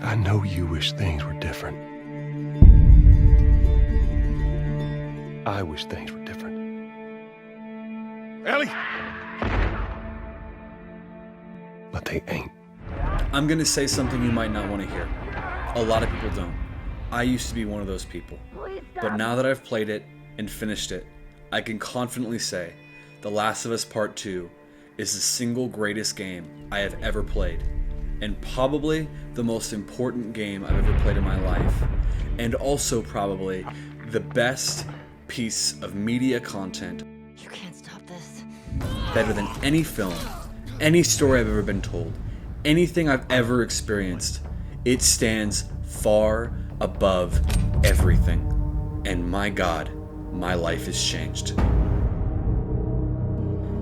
I know you wish things were different. I wish things were different. Ellie! But they ain't. I'm gonna say something you might not want to hear. A lot of people don't. I used to be one of those people. But now that I've played it and finished it, I can confidently say The Last of Us Part 2 is the single greatest game I have ever played, and probably the most important game I've ever played in my life, and also probably the best piece of media content. You can't stop this. Better than any film, any story I've ever been told, anything I've ever experienced. It stands far above everything. And my God, my life has changed.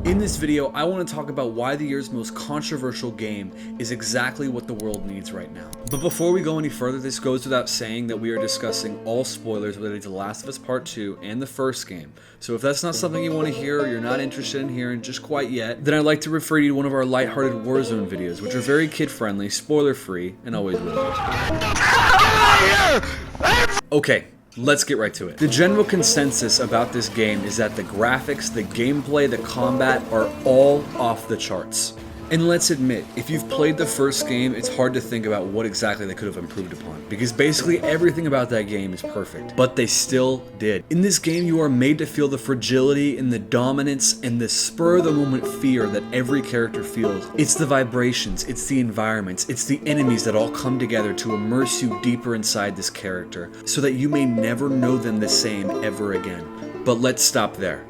In this video, I want to talk about why the year's most controversial game is exactly what the world needs right now. But before we go any further, this goes without saying that we are discussing all spoilers related to The Last of Us Part 2 and the first game. So if that's not something you want to hear or you're not interested in hearing just quite yet, then I'd like to refer you to one of our lighthearted Warzone videos, which are very kid-friendly, spoiler-free, and always will be. Okay. Let's get right to it. The general consensus about this game is that the graphics, the gameplay, the combat are all off the charts. And let's admit, if you've played the first game, it's hard to think about what exactly they could have improved upon, because basically everything about that game is perfect, but they still did. In this game, you are made to feel the fragility and the dominance and the spur-of-the-moment fear that every character feels. It's the vibrations, it's the environments, it's the enemies that all come together to immerse you deeper inside this character, so that you may never know them the same ever again. But let's stop there.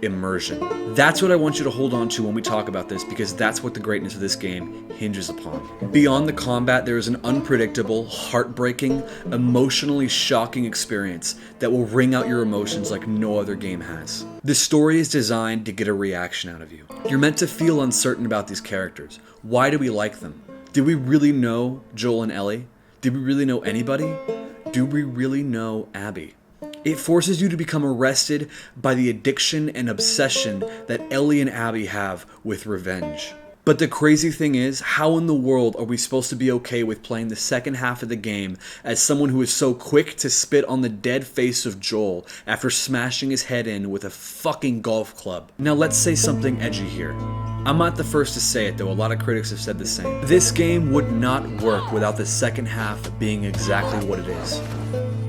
Immersion. That's what I want you to hold on to when we talk about this, because that's what the greatness of this game hinges upon. Beyond the combat, there is an unpredictable, heartbreaking, emotionally shocking experience that will wring out your emotions like no other game has. The story is designed to get a reaction out of you. You're meant to feel uncertain about these characters. Why do we like them? Did we really know Joel and Ellie? Did we really know anybody? Do we really know Abby? It forces you to become arrested by the addiction and obsession that Ellie and Abby have with revenge. But the crazy thing is, how in the world are we supposed to be okay with playing the second half of the game as someone who is so quick to spit on the dead face of Joel after smashing his head in with a fucking golf club? Now let's say something edgy here. I'm not the first to say it though, a lot of critics have said the same. This game would not work without the second half being exactly what it is.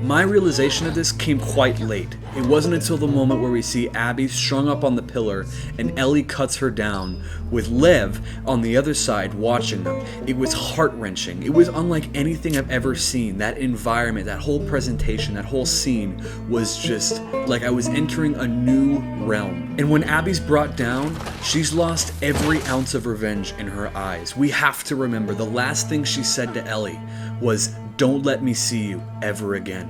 My realization of this came quite late. It wasn't until the moment where we see Abby strung up on the pillar and Ellie cuts her down, with Lev on the other side watching them. It was heart-wrenching. It was unlike anything I've ever seen. That environment, that whole presentation, that whole scene was just like I was entering a new realm. And when Abby's brought down, she's lost every ounce of revenge in her eyes. We have to remember the last thing she said to Ellie was, "Don't let me see you ever again."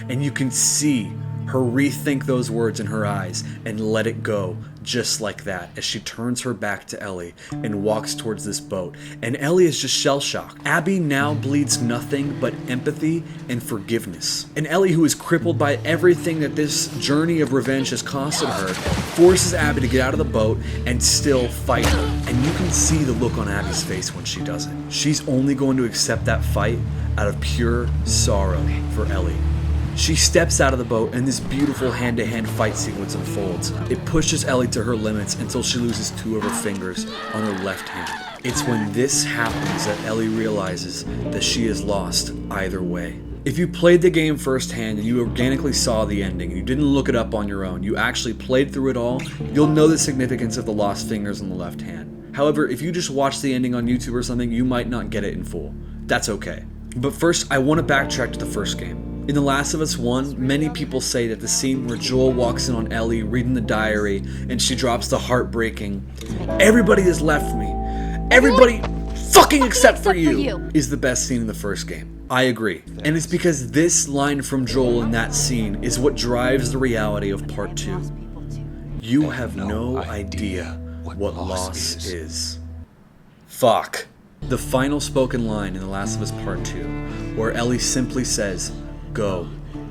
And you can see her rethink those words in her eyes and let it go just like that as she turns her back to Ellie and walks towards this boat. And Ellie is just shell-shocked. Abby now bleeds nothing but empathy and forgiveness. And Ellie, who is crippled by everything that this journey of revenge has costed her, forces Abby to get out of the boat and still fight her. And you can see the look on Abby's face when she does it. She's only going to accept that fight out of pure sorrow for Ellie. She steps out of the boat and this beautiful hand-to-hand fight sequence unfolds. It pushes Ellie to her limits until she loses 2 of her fingers on her left hand. It's when this happens that Ellie realizes that she is lost either way. If you played the game firsthand and you organically saw the ending and you didn't look it up on your own, you actually played through it all, you'll know the significance of the lost fingers on the left hand. However, if you just watch the ending on YouTube or something, you might not get it in full. That's okay. But first, I want to backtrack to the first game. In The Last of Us 1, many people say that the scene where Joel walks in on Ellie reading the diary and she drops the heartbreaking, "Everybody has left me. Everybody fucking except for you," is the best scene in the first game. I agree. And it's because this line from Joel in that scene is what drives the reality of Part 2. You have no idea what loss is. Fuck. The final spoken line in The Last of Us Part 2, where Ellie simply says, "Go,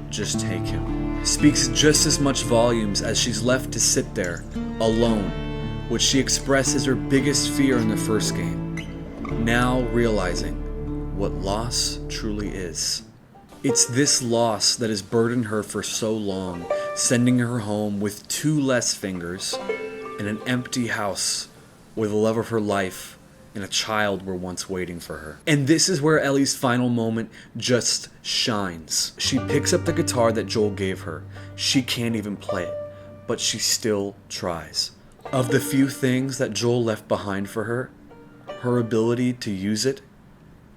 just take him," speaks just as much volumes as she's left to sit there, alone, which she expressed as her biggest fear in the first game. Now realizing, what loss truly is. It's this loss that has burdened her for so long, sending her home with 2 less fingers and an empty house where the love of her life and a child were once waiting for her. And this is where Ellie's final moment just shines. She picks up the guitar that Joel gave her. She can't even play it, but she still tries. Of the few things that Joel left behind for her, her ability to use it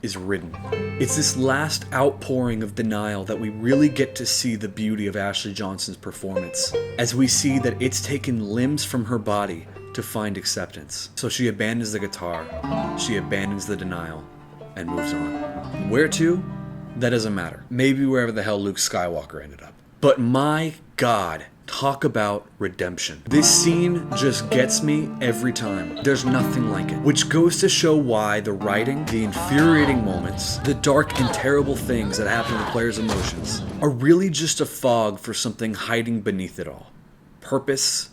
is ridden. It's this last outpouring of denial that we really get to see the beauty of Ashley Johnson's performance, as we see that it's taken limbs from her body to find acceptance. So she abandons the guitar, she abandons the denial, and moves on. Where to? That doesn't matter. Maybe wherever the hell Luke Skywalker ended up. But my God, talk about redemption. This scene just gets me every time. There's nothing like it. Which goes to show why the writing, the infuriating moments, the dark and terrible things that happen to the player's emotions are really just a fog for something hiding beneath it all. Purpose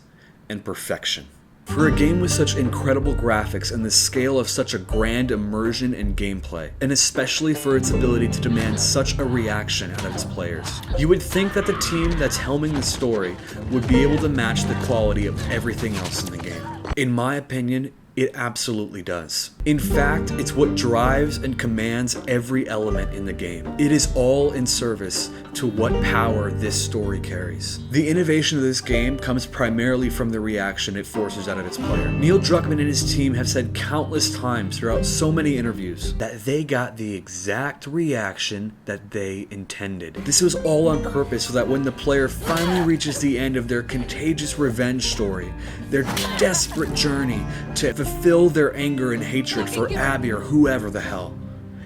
and perfection. For a game with such incredible graphics and the scale of such a grand immersion and gameplay, and especially for its ability to demand such a reaction out of its players, you would think that the team that's helming the story would be able to match the quality of everything else in the game. In my opinion, it absolutely does. In fact, it's what drives and commands every element in the game. It is all in service to what power this story carries. The innovation of this game comes primarily from the reaction it forces out of its player. Neil Druckmann and his team have said countless times throughout so many interviews that they got the exact reaction that they intended. This was all on purpose so that when the player finally reaches the end of their contagious revenge story, their desperate journey to fulfill their anger and hatred for Abby or whoever the hell,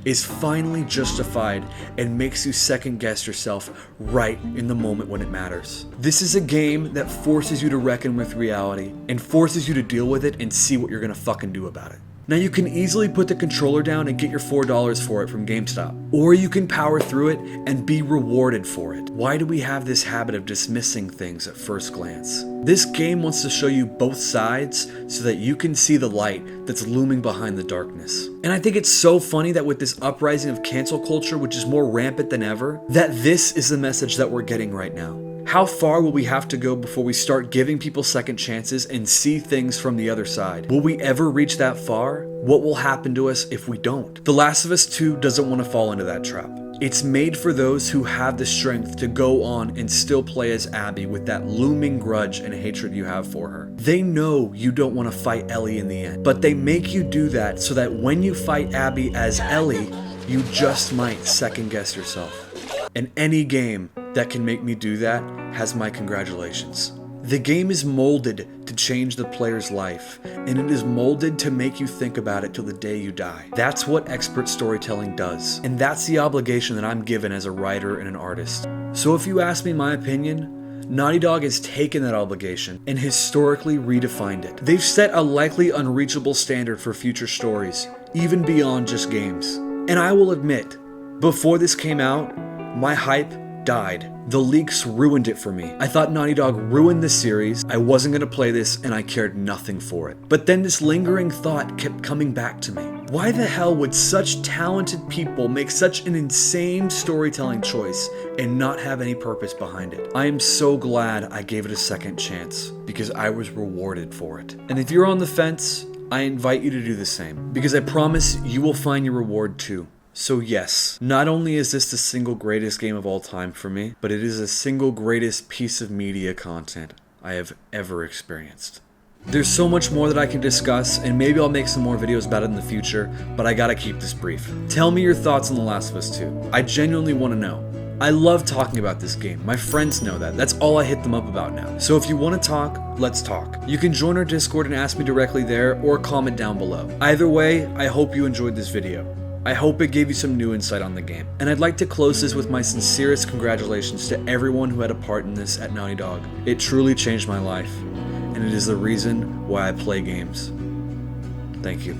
is finally justified and makes you second guess yourself right in the moment when it matters. This is a game that forces you to reckon with reality and forces you to deal with it and see what you're gonna fucking do about it. Now you can easily put the controller down and get your $4 for it from GameStop, or you can power through it and be rewarded for it. Why do we have this habit of dismissing things at first glance? This game wants to show you both sides so that you can see the light that's looming behind the darkness. And I think it's so funny that with this uprising of cancel culture, which is more rampant than ever, that this is the message that we're getting right now. How far will we have to go before we start giving people second chances and see things from the other side? Will we ever reach that far? What will happen to us if we don't? The Last of Us 2 doesn't want to fall into that trap. It's made for those who have the strength to go on and still play as Abby with that looming grudge and hatred you have for her. They know you don't want to fight Ellie in the end, but they make you do that so that when you fight Abby as Ellie, you just might second guess yourself. And any game that can make me do that has my congratulations. The game is molded to change the player's life, and it is molded to make you think about it till the day you die. That's what expert storytelling does, and that's the obligation that I'm given as a writer and an artist. So if you ask me my opinion, Naughty Dog has taken that obligation and historically redefined it. They've set a likely unreachable standard for future stories, even beyond just games. And I will admit, before this came out, my hype died. The leaks ruined it for me. I thought Naughty Dog ruined the series, I wasn't going to play this, and I cared nothing for it. But then this lingering thought kept coming back to me. Why the hell would such talented people make such an insane storytelling choice and not have any purpose behind it? I am so glad I gave it a second chance, because I was rewarded for it. And if you're on the fence, I invite you to do the same, because I promise you will find your reward too. So yes, not only is this the single greatest game of all time for me, but it is the single greatest piece of media content I have ever experienced. There's so much more that I can discuss, and maybe I'll make some more videos about it in the future, but I gotta keep this brief. Tell me your thoughts on The Last of Us 2. I genuinely want to know. I love talking about this game. My friends know that. That's all I hit them up about now. So if you want to talk, let's talk. You can join our Discord and ask me directly there, or comment down below. Either way, I hope you enjoyed this video. I hope it gave you some new insight on the game. And I'd like to close this with my sincerest congratulations to everyone who had a part in this at Naughty Dog. It truly changed my life, and it is the reason why I play games. Thank you.